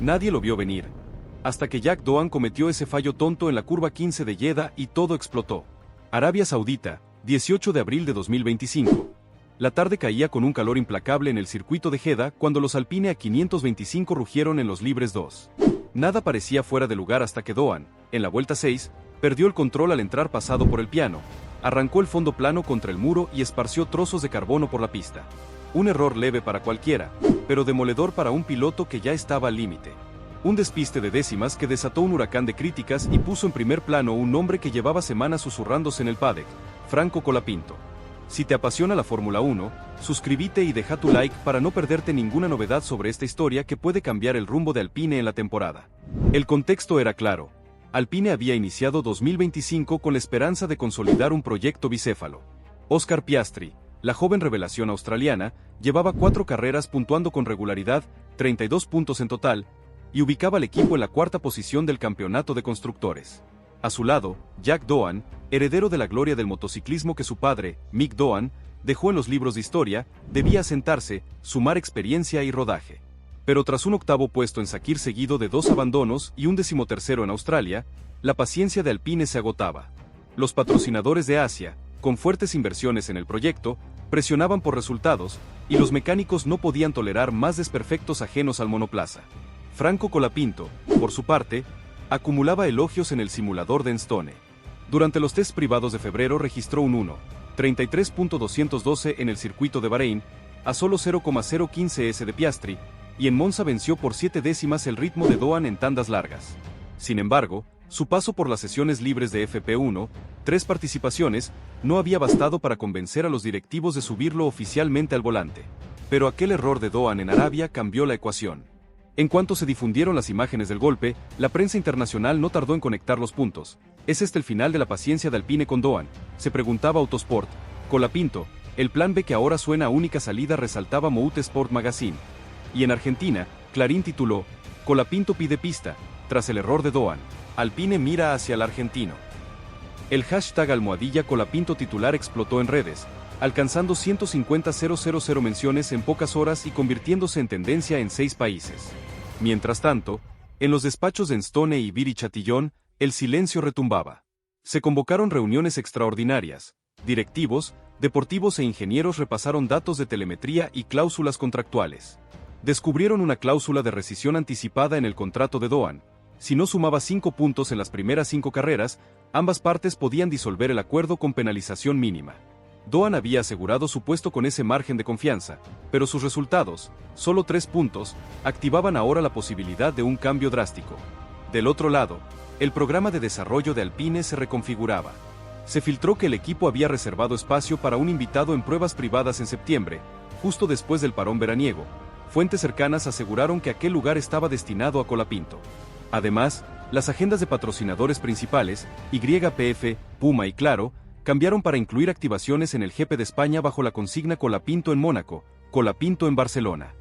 Nadie lo vio venir. Hasta que Jack Doan cometió ese fallo tonto en la curva 15 de Jeddah y todo explotó. Arabia Saudita, 18 de abril de 2025. La tarde caía con un calor implacable en el circuito de Jeddah cuando los Alpine A525 rugieron en los libres 2. Nada parecía fuera de lugar hasta que Doan, en la vuelta 6, perdió el control al entrar pasado por el piano, arrancó el fondo plano contra el muro y esparció trozos de carbono por la pista. Un error leve para cualquiera, pero demoledor para un piloto que ya estaba al límite. Un despiste de décimas que desató un huracán de críticas y puso en primer plano un nombre que llevaba semanas susurrándose en el paddock, Franco Colapinto. Si te apasiona la Fórmula 1, suscríbete y deja tu like para no perderte ninguna novedad sobre esta historia que puede cambiar el rumbo de Alpine en la temporada. El contexto era claro. Alpine había iniciado 2025 con la esperanza de consolidar un proyecto bicéfalo. Oscar Piastri, la joven revelación australiana, llevaba 4 carreras puntuando con regularidad, 32 puntos en total, y ubicaba al equipo en la 4ª posición del campeonato de constructores. A su lado, Jack Doan, heredero de la gloria del motociclismo que su padre, Mick Doan, dejó en los libros de historia, debía asentarse, sumar experiencia y rodaje. Pero tras un 8º puesto en Sakir seguido de 2 abandonos y un 13º en Australia, la paciencia de Alpine se agotaba. Los patrocinadores de Asia, con fuertes inversiones en el proyecto, presionaban por resultados, y los mecánicos no podían tolerar más desperfectos ajenos al monoplaza. Franco Colapinto, por su parte, acumulaba elogios en el simulador de Enstone. Durante los tests privados de febrero registró un 1.33.212 en el circuito de Bahrein, a solo 0,015 de Piastri, y en Monza venció por 7 décimas el ritmo de Doan en tandas largas. Sin embargo, su paso por las sesiones libres de FP1, 3 participaciones, no había bastado para convencer a los directivos de subirlo oficialmente al volante. Pero aquel error de Doan en Arabia cambió la ecuación. En cuanto se difundieron las imágenes del golpe, la prensa internacional no tardó en conectar los puntos. ¿Es este el final de la paciencia de Alpine con Doan?, se preguntaba Autosport. Colapinto, el plan B que ahora suena a única salida, resaltaba Motorsport Magazine. Y en Argentina, Clarín tituló, Colapinto pide pista, tras el error de Doan, Alpine mira hacia el argentino. El hashtag #Colapinto titular explotó en redes, alcanzando 150.000 menciones en pocas horas y convirtiéndose en tendencia en 6 países. Mientras tanto, en los despachos de Enstone y Viri Chatillon, el silencio retumbaba. Se convocaron reuniones extraordinarias. Directivos, deportivos e ingenieros repasaron datos de telemetría y cláusulas contractuales. Descubrieron una cláusula de rescisión anticipada en el contrato de Doan. Si no sumaba 5 puntos en las primeras 5 carreras, ambas partes podían disolver el acuerdo con penalización mínima. Doan había asegurado su puesto con ese margen de confianza, pero sus resultados, solo 3 puntos, activaban ahora la posibilidad de un cambio drástico. Del otro lado, el programa de desarrollo de Alpine se reconfiguraba. Se filtró que el equipo había reservado espacio para un invitado en pruebas privadas en septiembre, justo después del parón veraniego. Fuentes cercanas aseguraron que aquel lugar estaba destinado a Colapinto. Además, las agendas de patrocinadores principales, YPF, Puma y Claro, cambiaron para incluir activaciones en el GP de España bajo la consigna Colapinto en Mónaco, Colapinto en Barcelona.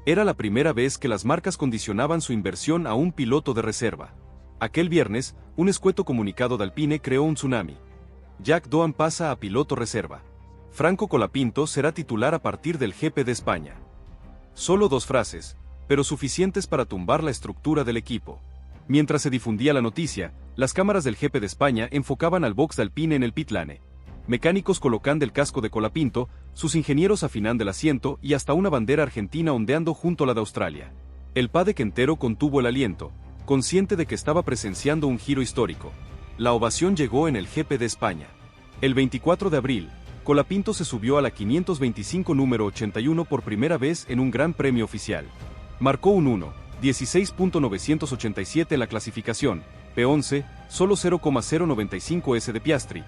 Era la primera vez que las marcas condicionaban su inversión a un piloto de reserva. Aquel viernes, un escueto comunicado de Alpine creó un tsunami. Jack Doan pasa a piloto reserva. Franco Colapinto será titular a partir del GP de España. Solo 2 frases, pero suficientes para tumbar la estructura del equipo. Mientras se difundía la noticia, las cámaras del GP de España enfocaban al box de Alpine en el pit lane. Mecánicos colocan del casco de Colapinto, sus ingenieros afinando el asiento y hasta una bandera argentina ondeando junto a la de Australia. El paddock entero contuvo el aliento, consciente de que estaba presenciando un giro histórico. La ovación llegó en el GP de España. El 24 de abril, Colapinto se subió a la 525 número 81 por primera vez en un gran premio oficial. Marcó un 1.16.987 en la clasificación, P11, solo 0,095 de Piastri,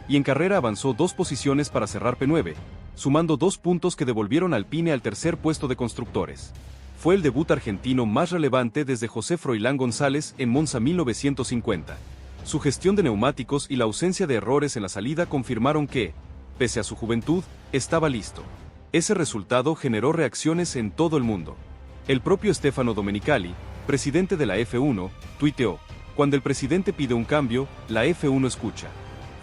y en carrera avanzó 2 posiciones para cerrar P9, sumando 2 puntos que devolvieron a Alpine al tercer puesto de constructores. Fue el debut argentino más relevante desde José Froilán González en Monza 1950. Su gestión de neumáticos y la ausencia de errores en la salida confirmaron que, pese a su juventud, estaba listo. Ese resultado generó reacciones en todo el mundo. El propio Stefano Domenicali, presidente de la F1, tuiteó, cuando el presidente pide un cambio, la F1 escucha.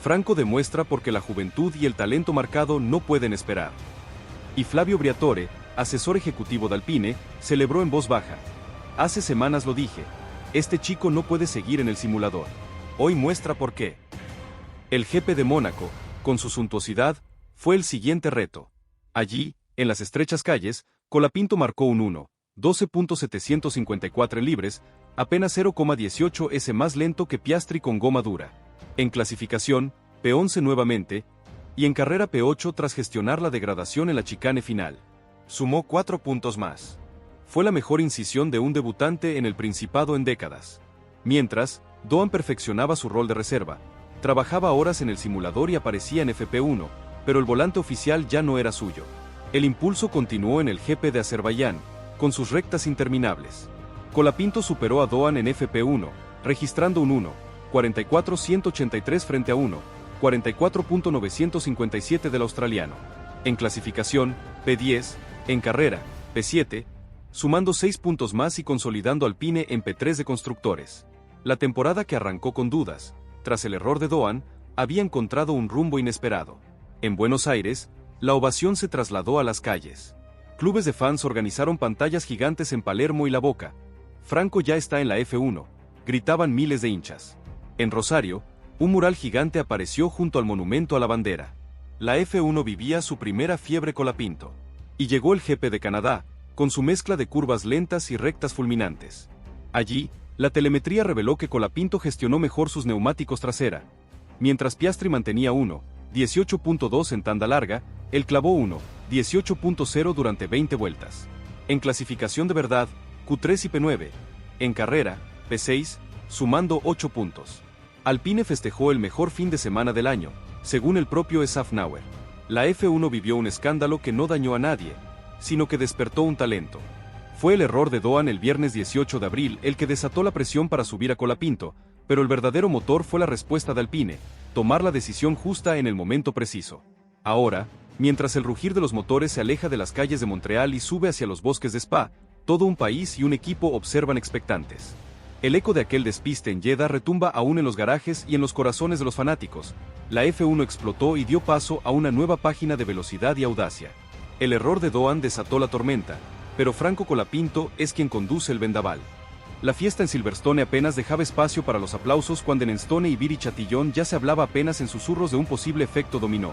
Franco demuestra porque la juventud y el talento marcado no pueden esperar. Y Flavio Briatore, asesor ejecutivo de Alpine, celebró en voz baja. Hace semanas lo dije. Este chico no puede seguir en el simulador. Hoy muestra por qué. El GP de Mónaco, con su suntuosidad, fue el siguiente reto. Allí, en las estrechas calles, Colapinto marcó un 1:12.754 libres, apenas 0,18 s más lento que Piastri con goma dura. En clasificación, P11 nuevamente, y en carrera P8 tras gestionar la degradación en la chicane final. Sumó 4 puntos más. Fue la mejor incisión de un debutante en el Principado en décadas. Mientras, Doan perfeccionaba su rol de reserva. Trabajaba horas en el simulador y aparecía en FP1, pero el volante oficial ya no era suyo. El impulso continuó en el GP de Azerbaiyán, con sus rectas interminables. Colapinto superó a Doan en FP1, registrando un 1:44.183 frente a 1:44.957 del australiano. En clasificación, P10, en carrera, P7, sumando 6 puntos más y consolidando Alpine en P3 de constructores. La temporada que arrancó con dudas, tras el error de Doan, había encontrado un rumbo inesperado. En Buenos Aires, la ovación se trasladó a las calles. Clubes de fans organizaron pantallas gigantes en Palermo y La Boca. Franco ya está en la F1, gritaban miles de hinchas. En Rosario, un mural gigante apareció junto al monumento a la bandera. La F1 vivía su primera fiebre Colapinto. Y llegó el GP de Canadá, con su mezcla de curvas lentas y rectas fulminantes. Allí, la telemetría reveló que Colapinto gestionó mejor sus neumáticos trasera. Mientras Piastri mantenía 1:18.2 en tanda larga, él clavó 1:18.0 durante 20 vueltas. En clasificación de verdad, Q3 y P9. En carrera, P6, sumando 8 puntos. Alpine festejó el mejor fin de semana del año, según el propio Szafnauer. La F1 vivió un escándalo que no dañó a nadie, sino que despertó un talento. Fue el error de Doan el viernes 18 de abril el que desató la presión para subir a Colapinto, pero el verdadero motor fue la respuesta de Alpine, tomar la decisión justa en el momento preciso. Ahora, mientras el rugir de los motores se aleja de las calles de Montreal y sube hacia los bosques de Spa, todo un país y un equipo observan expectantes. El eco de aquel despiste en Jeddah retumba aún en los garajes y en los corazones de los fanáticos. La F1 explotó y dio paso a una nueva página de velocidad y audacia. El error de Doan desató la tormenta, pero Franco Colapinto es quien conduce el vendaval. La fiesta en Silverstone apenas dejaba espacio para los aplausos cuando en Enstone y Viri Chatillon ya se hablaba apenas en susurros de un posible efecto dominó.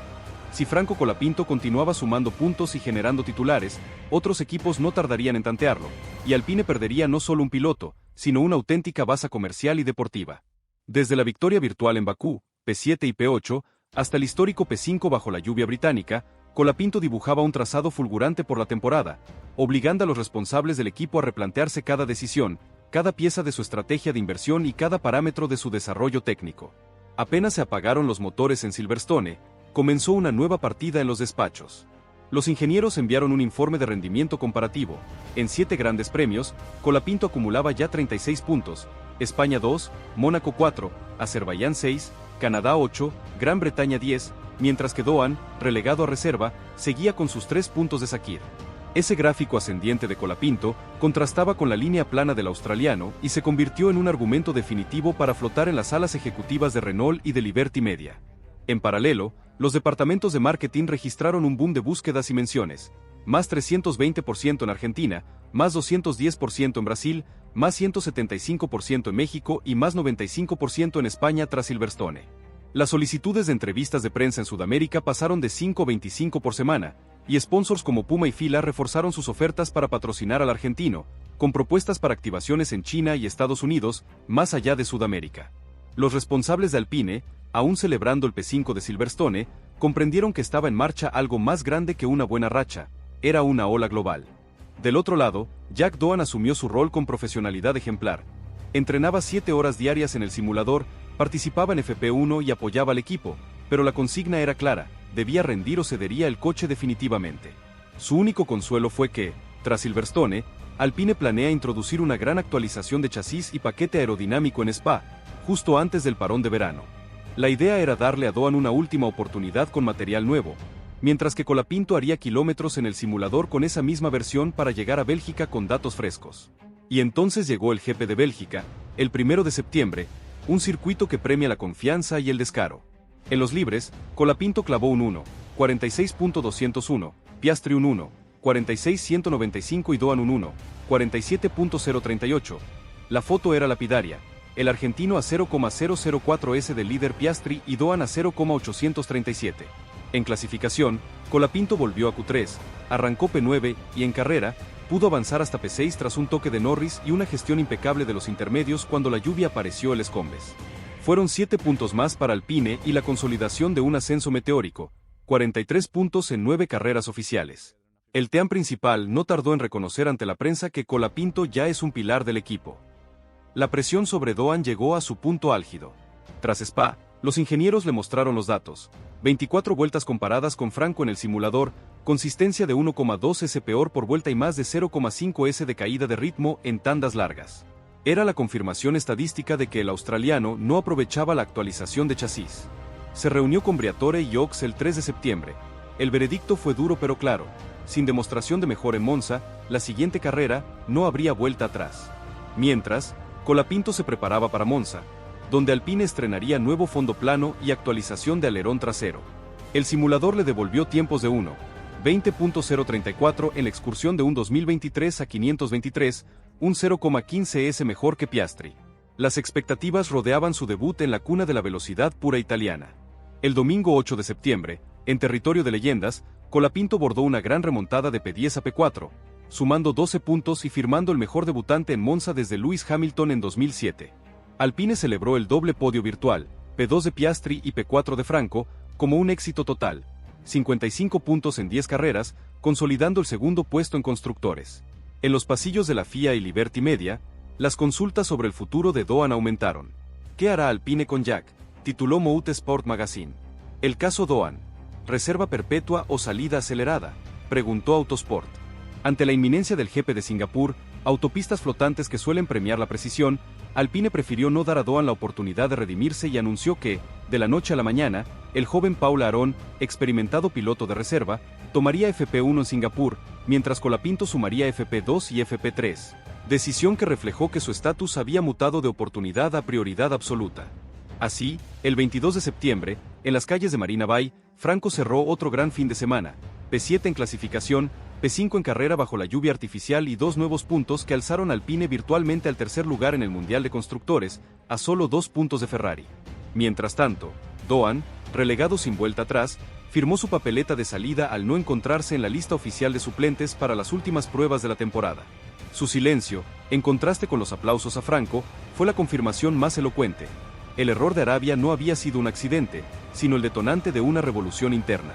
Si Franco Colapinto continuaba sumando puntos y generando titulares, otros equipos no tardarían en tantearlo, y Alpine perdería no solo un piloto, sino una auténtica base comercial y deportiva. Desde la victoria virtual en Bakú, P7 y P8, hasta el histórico P5 bajo la lluvia británica, Colapinto dibujaba un trazado fulgurante por la temporada, obligando a los responsables del equipo a replantearse cada decisión, cada pieza de su estrategia de inversión y cada parámetro de su desarrollo técnico. Apenas se apagaron los motores en Silverstone, comenzó una nueva partida en los despachos. Los ingenieros enviaron un informe de rendimiento comparativo. En 7 grandes premios, Colapinto acumulaba ya 36 puntos, España 2, Mónaco 4, Azerbaiyán 6, Canadá 8, Gran Bretaña 10, mientras que Doan, relegado a reserva, seguía con sus 3 puntos de Sakir. Ese gráfico ascendiente de Colapinto contrastaba con la línea plana del australiano y se convirtió en un argumento definitivo para flotar en las salas ejecutivas de Renault y de Liberty Media. En paralelo, los departamentos de marketing registraron un boom de búsquedas y menciones, más 320% en Argentina, más 210% en Brasil, más 175% en México y más 95% en España tras Silverstone. Las solicitudes de entrevistas de prensa en Sudamérica pasaron de 5 a 25 por semana, y sponsors como Puma y Fila reforzaron sus ofertas para patrocinar al argentino, con propuestas para activaciones en China y Estados Unidos, más allá de Sudamérica. Los responsables de Alpine, aún celebrando el P5 de Silverstone, comprendieron que estaba en marcha algo más grande que una buena racha, era una ola global. Del otro lado, Jack Doan asumió su rol con profesionalidad ejemplar. Entrenaba 7 horas diarias en el simulador, participaba en FP1 y apoyaba al equipo, pero la consigna era clara, debía rendir o cedería el coche definitivamente. Su único consuelo fue que, tras Silverstone, Alpine planea introducir una gran actualización de chasis y paquete aerodinámico en Spa, justo antes del parón de verano. La idea era darle a Doan una última oportunidad con material nuevo, mientras que Colapinto haría kilómetros en el simulador con esa misma versión para llegar a Bélgica con datos frescos. Y entonces llegó el GP de Bélgica, el 1 de septiembre, un circuito que premia la confianza y el descaro. En los libres, Colapinto clavó un 1:46.201, Piastri un 1:46.195 y Doan un 47.038. La foto era lapidaria. El argentino a 0,004s del líder Piastri y Doan a 0,837. En clasificación, Colapinto volvió a Q3, arrancó P9 y en carrera, pudo avanzar hasta P6 tras un toque de Norris y una gestión impecable de los intermedios cuando la lluvia apareció el escombes. Fueron 7 puntos más para Alpine y la consolidación de un ascenso meteórico, 43 puntos en 9 carreras oficiales. El team principal no tardó en reconocer ante la prensa que Colapinto ya es un pilar del equipo. La presión sobre Doan llegó a su punto álgido. Tras Spa, los ingenieros le mostraron los datos. 24 vueltas comparadas con Franco en el simulador, consistencia de 1,2 s peor por vuelta y más de 0,5 s de caída de ritmo en tandas largas. Era la confirmación estadística de que el australiano no aprovechaba la actualización de chasis. Se reunió con Briatore y Ox el 3 de septiembre. El veredicto fue duro pero claro. Sin demostración de mejor en Monza, la siguiente carrera no habría vuelta atrás. Mientras, Colapinto se preparaba para Monza, donde Alpine estrenaría nuevo fondo plano y actualización de alerón trasero. El simulador le devolvió tiempos de 1:20.034 en la excursión de un 2023 a 523, un 0,15s mejor que Piastri. Las expectativas rodeaban su debut en la cuna de la velocidad pura italiana. El domingo 8 de septiembre, en territorio de leyendas, Colapinto bordó una gran remontada de P10 a P4, sumando 12 puntos y firmando el mejor debutante en Monza desde Lewis Hamilton en 2007. Alpine celebró el doble podio virtual, P2 de Piastri y P4 de Franco, como un éxito total. 55 puntos en 10 carreras, consolidando el segundo puesto en constructores. En los pasillos de la FIA y Liberty Media, las consultas sobre el futuro de Doan aumentaron. ¿Qué hará Alpine con Jack?, tituló Motorsport Magazine. El caso Doan, ¿reserva perpetua o salida acelerada?, preguntó Autosport. Ante la inminencia del GP de Singapur, autopistas flotantes que suelen premiar la precisión, Alpine prefirió no dar a Doan la oportunidad de redimirse y anunció que, de la noche a la mañana, el joven Paul Aron, experimentado piloto de reserva, tomaría FP1 en Singapur, mientras Colapinto sumaría FP2 y FP3, decisión que reflejó que su estatus había mutado de oportunidad a prioridad absoluta. Así, el 22 de septiembre, en las calles de Marina Bay, Franco cerró otro gran fin de semana, P7 en clasificación, P5 en carrera bajo la lluvia artificial y 2 nuevos puntos que alzaron Alpine virtualmente al tercer lugar en el Mundial de Constructores, a solo 2 puntos de Ferrari. Mientras tanto, Doan, relegado sin vuelta atrás, firmó su papeleta de salida al no encontrarse en la lista oficial de suplentes para las últimas pruebas de la temporada. Su silencio, en contraste con los aplausos a Franco, fue la confirmación más elocuente. El error de Arabia no había sido un accidente, sino el detonante de una revolución interna.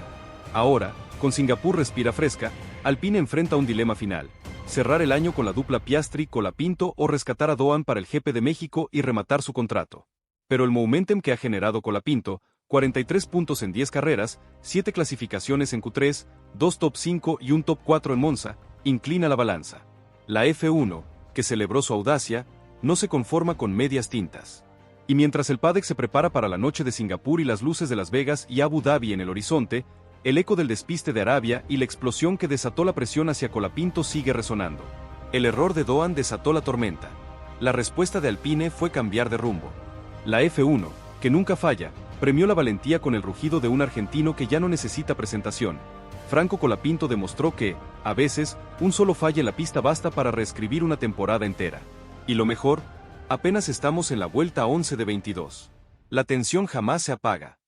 Ahora, con Singapur respira fresca, Alpine enfrenta un dilema final: cerrar el año con la dupla Piastri-Colapinto o rescatar a Doan para el GP de México y rematar su contrato. Pero el momentum que ha generado Colapinto, 43 puntos en 10 carreras, 7 clasificaciones en Q3, 2 top 5 y un top 4 en Monza, inclina la balanza. La F1, que celebró su audacia, no se conforma con medias tintas. Y mientras el paddock se prepara para la noche de Singapur y las luces de Las Vegas y Abu Dhabi en el horizonte, el eco del despiste de Arabia y la explosión que desató la presión hacia Colapinto sigue resonando. El error de Doan desató la tormenta. La respuesta de Alpine fue cambiar de rumbo. La F1, que nunca falla, premió la valentía con el rugido de un argentino que ya no necesita presentación. Franco Colapinto demostró que, a veces, un solo fallo en la pista basta para reescribir una temporada entera. Y lo mejor, apenas estamos en la vuelta 11 de 22. La tensión jamás se apaga.